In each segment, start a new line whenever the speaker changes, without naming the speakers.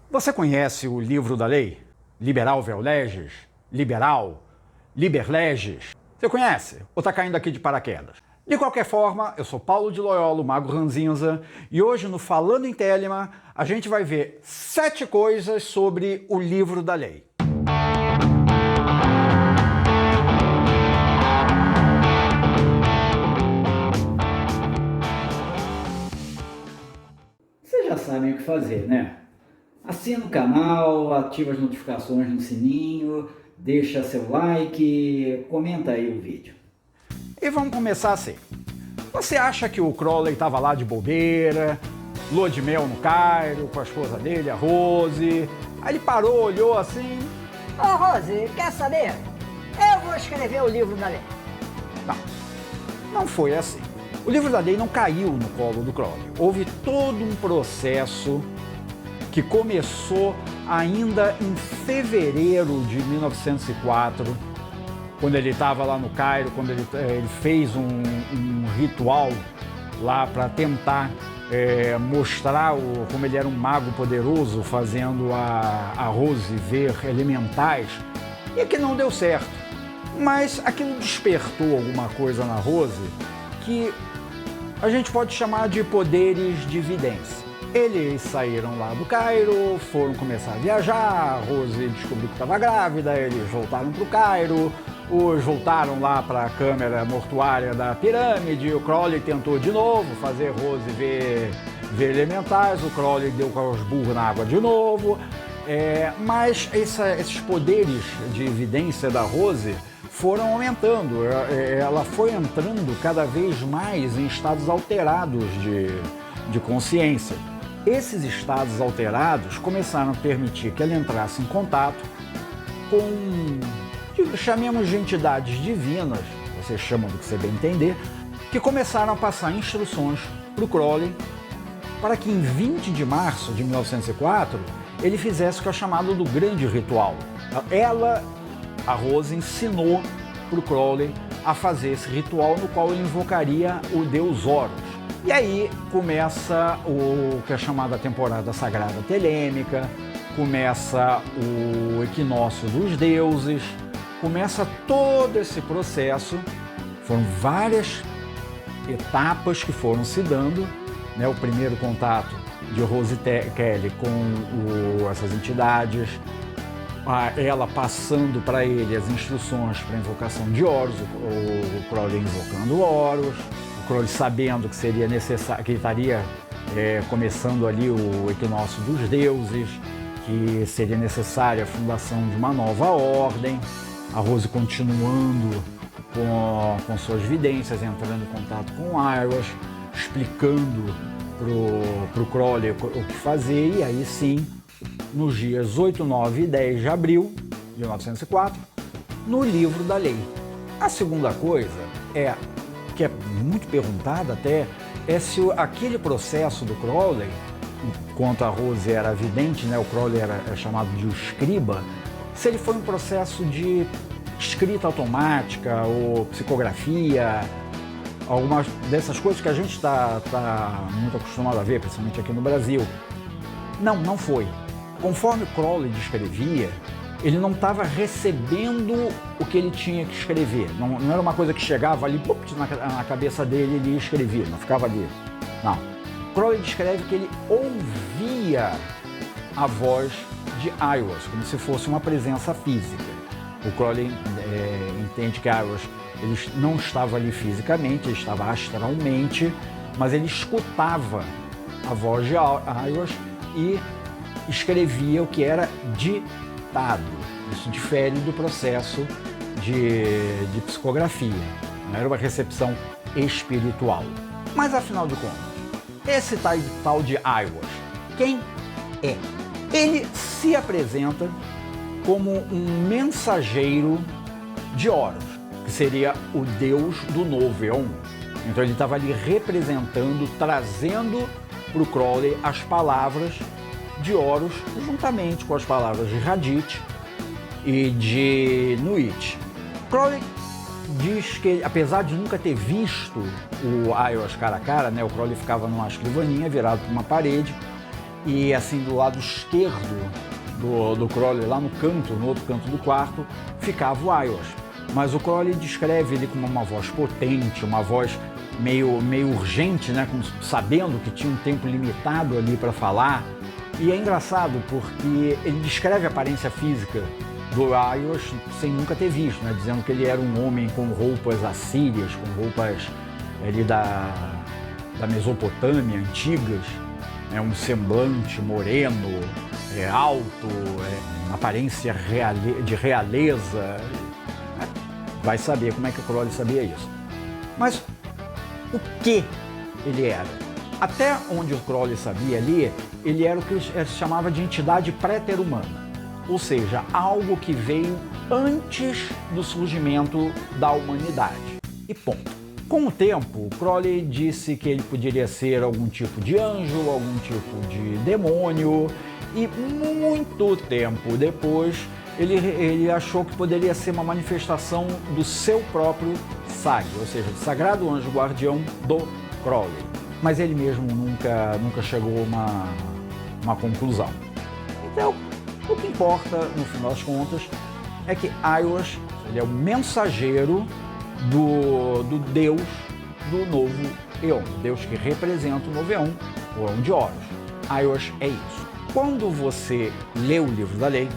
Você conhece o livro da lei? Liberal vel legis? Liberal? Liber legis? Você conhece? Ou está caindo aqui de paraquedas? De qualquer forma, eu sou Paulo de Loyola, o Mago Ranzinza, e hoje no Falando em Telema a gente vai ver 7 coisas sobre o livro da lei.
Vocês já sabem o que fazer, né? Assina o canal, ativa as notificações no sininho, deixa seu like, comenta aí o vídeo.
E vamos começar assim. Você acha que o Crowley estava lá de bobeira, lua de mel no Cairo, com a esposa dele, a Rose? Aí ele parou, olhou assim...
Ô Rose, quer saber? Eu vou escrever o livro da lei.
Não foi assim. O livro da lei não caiu no colo do Crowley. Houve todo um processo que começou ainda em fevereiro de 1904, quando ele estava lá no Cairo, quando ele fez um ritual lá para tentar mostrar como ele era um mago poderoso, fazendo a Rose ver elementais, e que não deu certo. Mas aquilo despertou alguma coisa na Rose que a gente pode chamar de poderes de vidência. Eles saíram lá do Cairo, foram começar a viajar, a Rose descobriu que estava grávida, eles voltaram para o Cairo, os voltaram lá para a câmara mortuária da pirâmide, o Crowley tentou de novo fazer Rose ver elementais, o Crowley deu com os burros na água de novo, mas esses poderes de evidência da Rose foram aumentando, ela foi entrando cada vez mais em estados alterados de consciência. Esses estados alterados começaram a permitir que ela entrasse em contato com, chamemos de entidades divinas, vocês chamam do que você bem entender, que começaram a passar instruções para o Crowley para que em 20 de março de 1904 ele fizesse o que é chamado do grande ritual. Ela, a Rose, ensinou para o Crowley a fazer esse ritual no qual ele invocaria o deus Horus. E aí começa o que é chamado a temporada sagrada telêmica, começa o equinócio dos deuses, começa todo esse processo. Foram várias etapas que foram se dando, né? O primeiro contato de Rose Kelly com essas entidades, ela passando para ele as instruções para a invocação de Horus, o Crowley invocando Horus, o Crowley sabendo que seria necessário, que ele estaria começando ali o equinócio dos deuses, que seria necessária a fundação de uma nova ordem, a Rose continuando com suas vidências, entrando em contato com Horus, explicando para o Crowley o que fazer, e aí sim, nos dias 8, 9 e 10 de abril de 1904, no livro da lei. A segunda coisa que é muito perguntada até, é se aquele processo do Crowley, enquanto a Rose era vidente, né, o Crowley era chamado de escriba, se ele foi um processo de escrita automática ou psicografia, algumas dessas coisas que a gente está muito acostumado a ver, principalmente aqui no Brasil. Não foi. Conforme o Crowley descrevia, ele não estava recebendo o que ele tinha que escrever. Não era uma coisa que chegava ali na cabeça dele e ele escrevia, não ficava ali. Não. Crowley descreve que ele ouvia a voz de Horus, como se fosse uma presença física. O Crowley entende que Horus ele não estava ali fisicamente, ele estava astralmente, mas ele escutava a voz de Horus e escrevia o que era ditado. Isso difere do processo de psicografia. Não era uma recepção espiritual. Mas afinal de contas, esse tal de Horus, quem é? Ele se apresenta como um mensageiro de Horus, que seria o deus do novo éon. Então ele estava ali representando, trazendo para o Crowley as palavras de Horus, juntamente com as palavras de Hadith e de Nuit. Crowley diz que, apesar de nunca ter visto o Horus cara a cara, né, o Crowley ficava numa escrivaninha virado para uma parede, e assim do lado esquerdo do Crowley, lá no canto, no outro canto do quarto, ficava o Aiwass. Mas o Crowley descreve ele como uma voz potente, uma voz meio urgente, né? Como sabendo que tinha um tempo limitado ali para falar. E é engraçado porque ele descreve a aparência física do Aiwass sem nunca ter visto, né? Dizendo que ele era um homem com roupas assírias, com roupas ali da Mesopotâmia, antigas, né? Um semblante moreno, alto, aparência de realeza. Vai saber como é que o Crowley sabia isso. Mas o que ele era? Até onde o Crowley sabia ali, ele era o que se chamava de entidade pré-terumana. Ou seja, algo que veio antes do surgimento da humanidade. E ponto. Com o tempo, Crowley disse que ele poderia ser algum tipo de anjo, algum tipo de demônio, e muito tempo depois, ele achou que poderia ser uma manifestação do seu próprio SAG, ou seja, do Sagrado Anjo Guardião do Crowley. Mas ele mesmo nunca chegou a uma conclusão. Então, o que importa, no final das contas, é que Aiwass, ele é o mensageiro do Deus do novo Eon, Deus que representa o novo Eon, o Eon de Horus. Aiwass é isso. Quando você lê o livro da lei,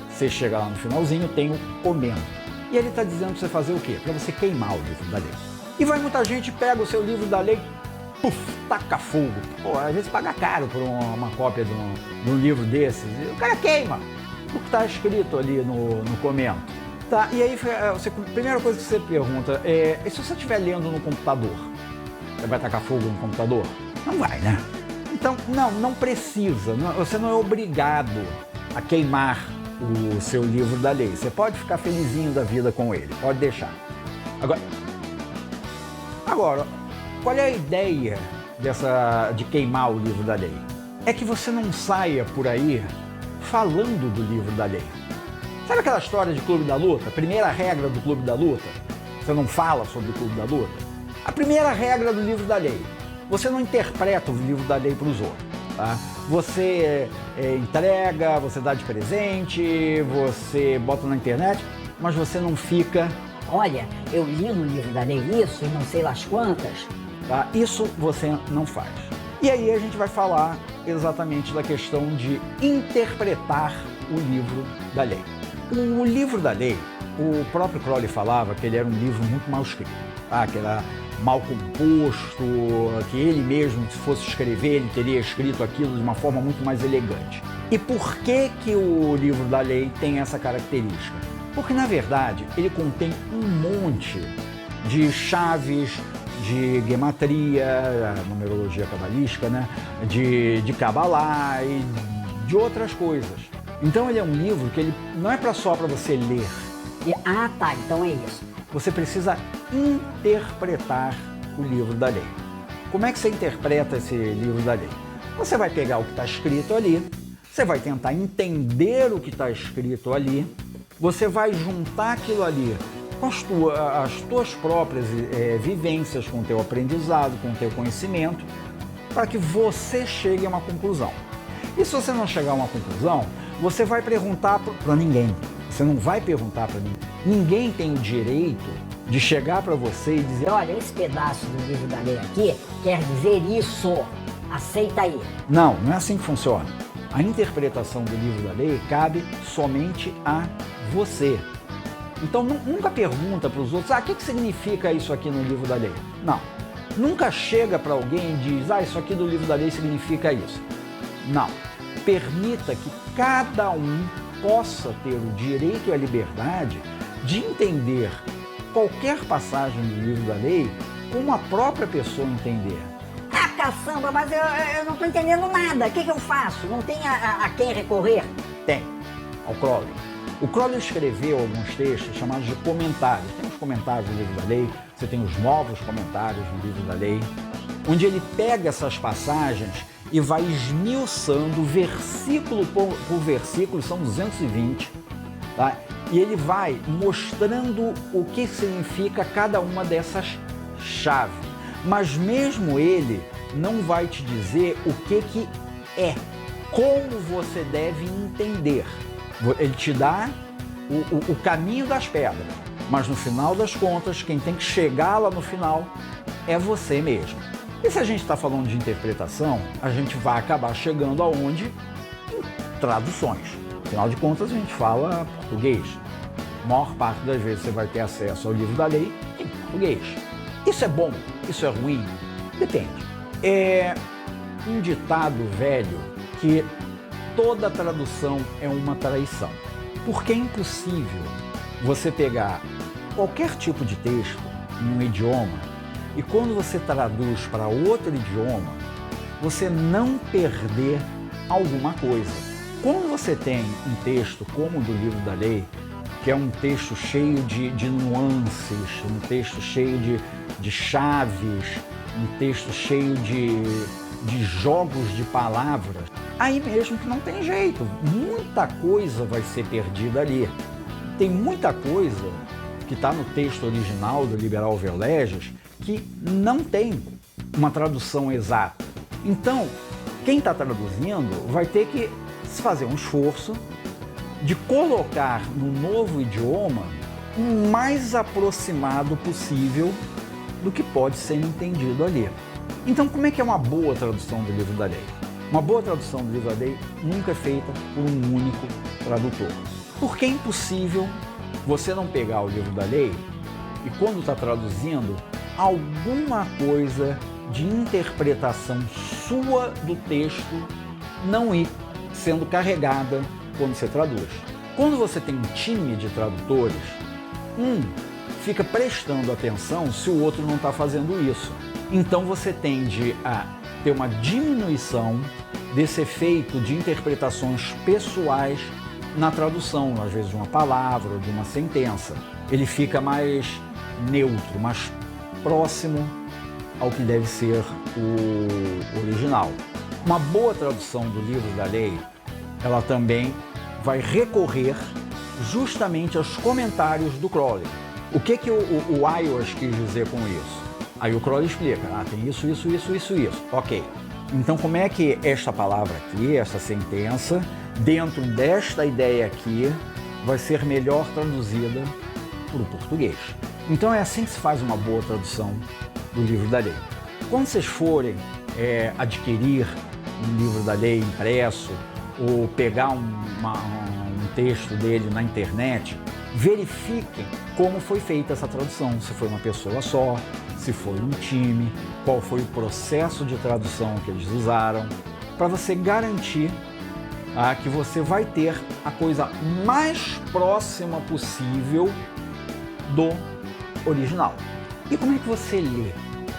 você chega lá no finalzinho, tem o comento. E ele está dizendo para você fazer o quê? Para você queimar o livro da lei. E vai muita gente, pega o seu livro da lei, puf, taca fogo. Pô, às vezes paga caro por uma cópia de um livro desses. E o cara queima o que está escrito ali no comento. Tá? E aí, a primeira coisa que você pergunta é, e se você estiver lendo no computador? Você vai tacar fogo no computador? Não vai, né? Então, não precisa. Você não é obrigado a queimar o seu livro da lei. Você pode ficar felizinho da vida com ele, pode deixar. Agora, qual é a ideia de queimar o livro da lei? É que você não saia por aí falando do livro da lei. Sabe aquela história de Clube da Luta? A primeira regra do Clube da Luta? Você não fala sobre o Clube da Luta? A primeira regra do livro da lei: você não interpreta o livro da lei para os outros. Tá? Você entrega, você dá de presente, você bota na internet, mas você não fica...
Olha, eu li no livro da lei isso e não sei las quantas.
Tá? Isso você não faz. E aí a gente vai falar exatamente da questão de interpretar o livro da lei. O livro da lei, o próprio Crowley falava que ele era um livro muito mal escrito, tá? Que era mal composto, que ele mesmo, se fosse escrever, ele teria escrito aquilo de uma forma muito mais elegante. E por que o livro da lei tem essa característica? Porque, na verdade, ele contém um monte de chaves de gematria, numerologia cabalística, né? de Kabbalah e de outras coisas. Então ele é um livro que ele não é só para você ler.
Ah, tá, então é isso.
Você precisa interpretar o livro da lei. Como é que você interpreta esse livro da lei? Você vai pegar o que está escrito ali, você vai tentar entender o que está escrito ali, você vai juntar aquilo ali com as tuas próprias vivências, com o teu aprendizado, com o teu conhecimento, para que você chegue a uma conclusão. E se você não chegar a uma conclusão, você vai perguntar para ninguém. Você não vai perguntar para ninguém. Ninguém tem o direito de chegar para você e dizer:
olha, esse pedaço do livro da lei aqui quer dizer isso, aceita aí.
Não é assim que funciona. A interpretação do livro da lei cabe somente a você. Então nunca pergunta para os outros: o que significa isso aqui no livro da lei? Não. Nunca chega para alguém e diz: isso aqui do livro da lei significa isso. Não. Permita que cada um possa ter o direito e a liberdade de entender qualquer passagem do livro da lei como a própria pessoa entender.
Ah, caçamba, mas eu não estou entendendo nada. O que eu faço? Não tem a quem recorrer?
Tem, ao Crowley. O Crowley escreveu alguns textos chamados de comentários. Tem os comentários do livro da lei, você tem os novos comentários do livro da lei, onde ele pega essas passagens e vai esmiuçando versículo por versículo, são 220, tá? E ele vai mostrando o que significa cada uma dessas chaves. Mas mesmo ele não vai te dizer o que é como você deve entender. Ele te dá o caminho das pedras, mas no final das contas, quem tem que chegar lá no final é você mesmo. E se a gente está falando de interpretação, a gente vai acabar chegando aonde? Em traduções. Afinal de contas, a gente fala português. A maior parte das vezes você vai ter acesso ao livro da lei em português. Isso é bom? Isso é ruim? Depende. É um ditado velho que toda tradução é uma traição. Porque é impossível você pegar qualquer tipo de texto em um idioma e quando você traduz para outro idioma, você não perder alguma coisa. Quando você tem um texto como o do livro da lei, que é um texto cheio de nuances, um texto cheio de chaves, um texto cheio de jogos de palavras, aí mesmo que não tem jeito, muita coisa vai ser perdida ali. Tem muita coisa que está no texto original do Liberal Verleges que não tem uma tradução exata. Então, quem está traduzindo vai ter que fazer um esforço de colocar no novo idioma o mais aproximado possível do que pode ser entendido ali. Então, como é que é uma boa tradução do livro da lei? Uma boa tradução do livro da lei nunca é feita por um único tradutor. Porque é impossível você não pegar o livro da lei e, quando está traduzindo, alguma coisa de interpretação sua do texto não ir sendo carregada quando você traduz. Quando você tem um time de tradutores, fica prestando atenção se o outro não está fazendo isso. Então você tende a ter uma diminuição desse efeito de interpretações pessoais na tradução, às vezes de uma palavra ou de uma sentença. Ele fica mais neutro, mais próximo ao que deve ser o original. Uma boa tradução do livro da lei, ela também vai recorrer justamente aos comentários do Crowley. O que o Aiwass quis dizer com isso? Aí o Crowley explica, tem isso. Ok, então como é que esta palavra aqui, esta sentença, dentro desta ideia aqui, vai ser melhor traduzida para o português? Então é assim que se faz uma boa tradução do livro da lei. Quando vocês forem adquirir um livro da lei impresso ou pegar um texto dele na internet, verifiquem como foi feita essa tradução, se foi uma pessoa só, se foi um time, qual foi o processo de tradução que eles usaram, para você garantir que você vai ter a coisa mais próxima possível do original. E como é que você lê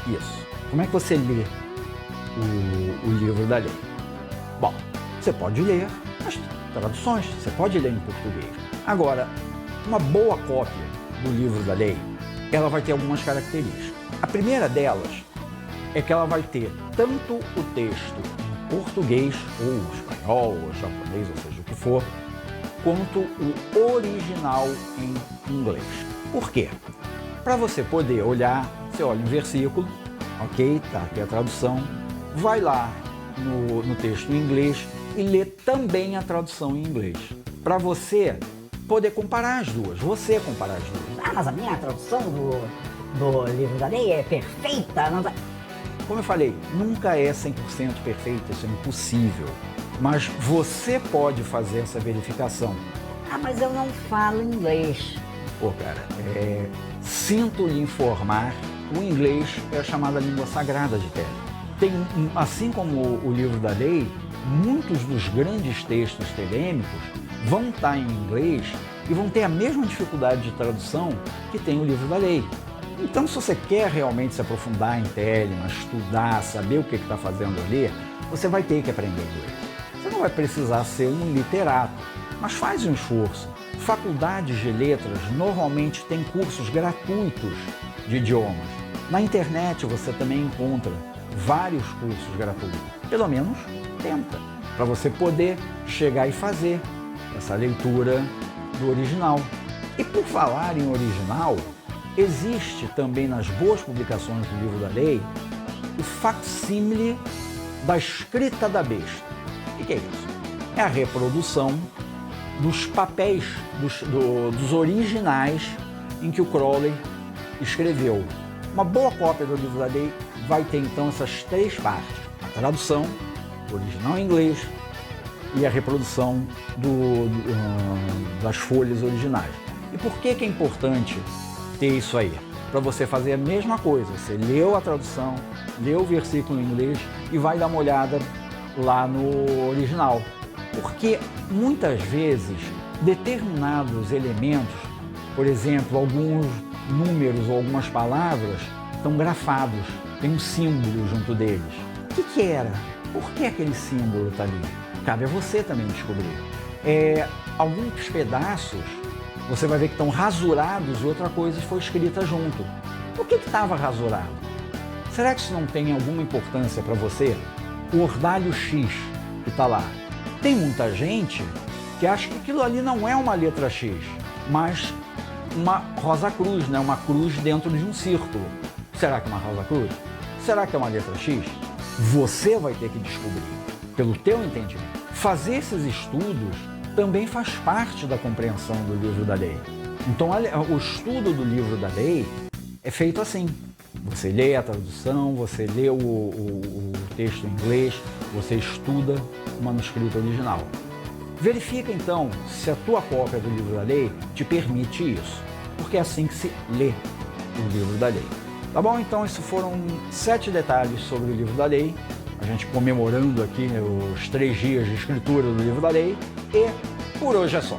isso? Como é que você lê o livro da lei? Bom, você pode ler as traduções, você pode ler em português. Agora, uma boa cópia do livro da lei, ela vai ter algumas características. A primeira delas é que ela vai ter tanto o texto em português, ou espanhol, ou japonês, ou seja o que for, quanto o original em inglês. Por quê? Para você poder olhar, você olha um versículo, ok, tá aqui a tradução, vai lá no texto em inglês e lê também a tradução em inglês. Para você poder comparar as duas, comparar as duas.
Mas a minha tradução do livro da lei é perfeita. Não...
Como eu falei, nunca é 100% perfeita, isso é impossível. Mas você pode fazer essa verificação.
Mas eu não falo inglês.
Pô, cara, sinto lhe informar, o inglês é a chamada língua sagrada de Tele. Tem, assim como o livro da lei, muitos dos grandes textos telêmicos vão estar em inglês e vão ter a mesma dificuldade de tradução que tem o livro da lei. Então, se você quer realmente se aprofundar em Telemann, estudar, saber o que está fazendo ali, você vai ter que aprender inglês. Você não vai precisar ser um literato, mas faz um esforço. Faculdades de letras normalmente têm cursos gratuitos de idiomas. Na internet você também encontra vários cursos gratuitos. Pelo menos tenta, para você poder chegar e fazer essa leitura do original. E por falar em original, existe também nas boas publicações do livro da lei o facsímile da escrita da besta. O que é isso? é a reprodução dos papéis, dos originais em que o Crowley escreveu. Uma boa cópia do livro da lei vai ter então essas três partes: a tradução, o original em inglês e a reprodução das folhas originais. E por que é importante ter isso aí? Para você fazer a mesma coisa, você leu a tradução, leu o versículo em inglês e vai dar uma olhada lá no original. Porque muitas vezes determinados elementos, por exemplo, alguns números ou algumas palavras estão grafados, tem um símbolo junto deles. O que era? Por que aquele símbolo está ali? Cabe a você também descobrir. Alguns pedaços você vai ver que estão rasurados e outra coisa foi escrita junto. O que estava rasurado? Será que isso não tem alguma importância para você? O ordalho X que está lá. Tem muita gente que acha que aquilo ali não é uma letra X, mas uma rosa cruz, né? Uma cruz dentro de um círculo. Será que é uma rosa cruz? Será que é uma letra X? Você vai ter que descobrir, pelo teu entendimento. Fazer esses estudos também faz parte da compreensão do livro da lei. Então, o estudo do livro da lei é feito assim. Você lê a tradução, você lê o texto em inglês, você estuda o manuscrito original. Verifica então se a tua cópia do livro da lei te permite isso, porque é assim que se lê o livro da lei. Tá bom? Então, esses foram 7 detalhes sobre o livro da lei, a gente comemorando aqui os 3 dias de escritura do livro da lei, e por hoje é só.